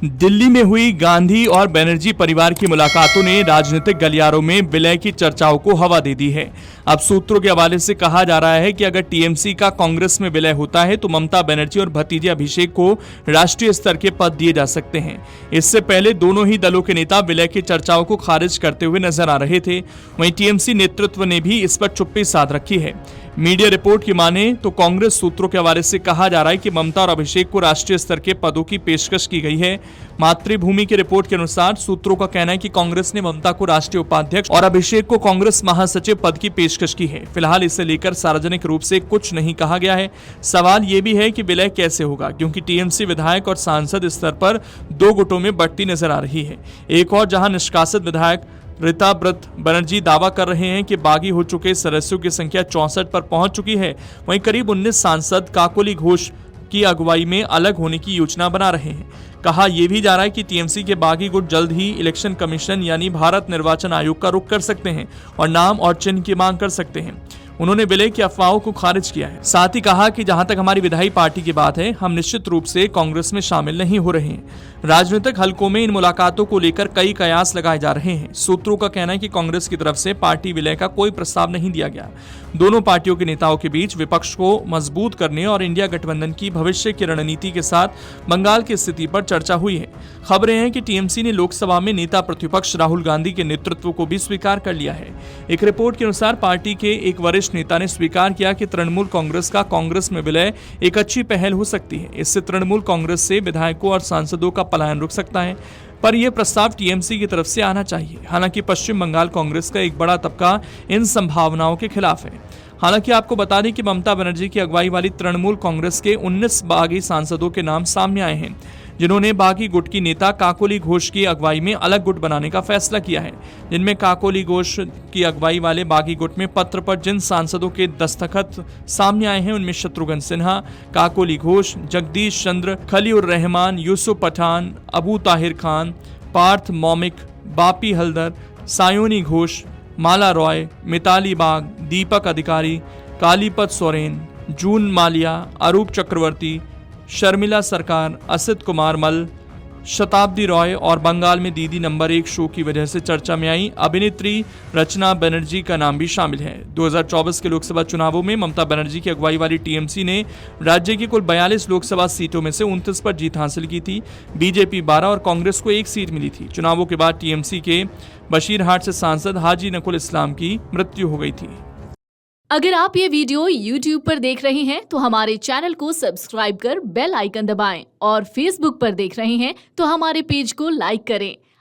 दिल्ली में हुई गांधी और बनर्जी परिवार की मुलाकातों ने राजनीतिक गलियारों में विलय की चर्चाओं को हवा दे दी है। अब सूत्रों के हवाले से कहा जा रहा है कि अगर टीएमसी का कांग्रेस में विलय होता है तो ममता बनर्जी और भतीजे अभिषेक को राष्ट्रीय स्तर के पद दिए जा सकते हैं। इससे पहले दोनों ही दलों के नेता विलय की चर्चाओं को खारिज करते हुए नजर आ रहे थे। वहीं टीएमसी नेतृत्व ने भी इस पर चुप्पी साध रखी है। मीडिया रिपोर्ट की माने तो कांग्रेस सूत्रों के हवाले से कहा जा रहा है कि ममता और अभिषेक को राष्ट्रीय स्तर के पदों की पेशकश की गई है। मातृभूमि की रिपोर्ट के अनुसार सूत्रों का कहना है कि कांग्रेस ने ममता को राष्ट्रीय उपाध्यक्ष और अभिषेक को कांग्रेस महासचिव पद की पेशकश की है। फिलहाल इसे लेकर सार्वजनिक रूप से कुछ नहीं कहा गया है। सवाल यह भी है कि विलय कैसे होगा, क्योंकि टीएमसी विधायक और सांसद स्तर पर दो गुटों में बंटती नजर आ रही है। एक और जहां निष्कासित विधायक ऋताब्रत बनर्जी दावा कर रहे हैं कि बागी हो चुके सदस्यों की संख्या 64 पर पहुंच चुकी है, वहीं करीब 19 सांसद काकोली घोष की अगुवाई में अलग होने की योजना बना रहे हैं। कहा यह भी जा रहा है कि टीएमसी के बागी गुट जल्द ही इलेक्शन कमीशन यानी भारत निर्वाचन आयोग का रुख कर सकते हैं और नाम और चिन्ह की मांग कर सकते हैं। उन्होंने विलय की अफवाहों को खारिज किया है। साथ ही कहा कि जहां तक हमारी विधायी पार्टी की बात है, हम निश्चित रूप से कांग्रेस में शामिल नहीं हो रहे हैं। राजनीतिक हलकों में इन मुलाकातों को लेकर कई कयास लगाए जा रहे हैं। सूत्रों का कहना है कि कांग्रेस की तरफ से पार्टी विलय का कोई प्रस्ताव नहीं दिया गया। दोनों पार्टियों के नेताओं के बीच विपक्ष को मजबूत करने और इंडिया गठबंधन की भविष्य की रणनीति के साथ बंगाल की स्थिति पर चर्चा हुई है। खबरें हैं कि टीएमसी ने लोकसभा में नेता प्रतिपक्ष राहुल गांधी के नेतृत्व को भी स्वीकार कर लिया है। एक रिपोर्ट के अनुसार पार्टी के एक वरिष्ठ नेता ने स्वीकार किया कि तृणमूल कांग्रेस का कांग्रेस में विलय एक अच्छी पहल हो सकती है। इससे तृणमूल कांग्रेस से विधायकों और सांसदों का पलायन रुक सकता है, पर यह प्रस्ताव टीएमसी की तरफ से आना चाहिए। हालांकि पश्चिम बंगाल कांग्रेस का एक बड़ा तबका इन संभावनाओं के खिलाफ है। हालांकि आपको बता दें कि ममता बनर्जी की अगुवाई वाली तृणमूल कांग्रेस के 19 बागी सांसदों के नाम सामने आए हैं, जिन्होंने बागी गुट की नेता काकोली घोष की अगुवाई में अलग गुट बनाने का फैसला किया है। जिनमें काकोली घोष की अगुवाई वाले बागी गुट में पत्र पर जिन सांसदों के दस्तखत सामने आए हैं उनमें शत्रुघ्न सिन्हा, काकोली घोष, जगदीश चंद्र, खलीउर रहमान, यूसुफ पठान, अबू ताहिर खान, पार्थ मौमिक, बापी हल्दर, सायोनी घोष, माला रॉय, मिताली बाग, दीपक अधिकारी, कालीपत सोरेन, जून मालिया, अरूप चक्रवर्ती, शर्मिला सरकार, असित कुमार मल, शताब्दी रॉय और बंगाल में दीदी नंबर 1 शो की वजह से चर्चा में आई अभिनेत्री रचना बनर्जी का नाम भी शामिल है। 2024 के लोकसभा चुनावों में ममता बनर्जी की अगुवाई वाली टीएमसी ने राज्य की कुल 42 लोकसभा सीटों में से 29 पर जीत हासिल की थी। बीजेपी 12 और कांग्रेस को 1 सीट मिली थी। चुनावों के बाद टीएमसी के बशीरहाट से सांसद हाजी नकुल इस्लाम की मृत्यु हो गई थी। अगर आप ये वीडियो YouTube पर देख रहे हैं तो हमारे चैनल को सब्सक्राइब कर बेल आइकन दबाएं और Facebook पर देख रहे हैं तो हमारे पेज को लाइक करें।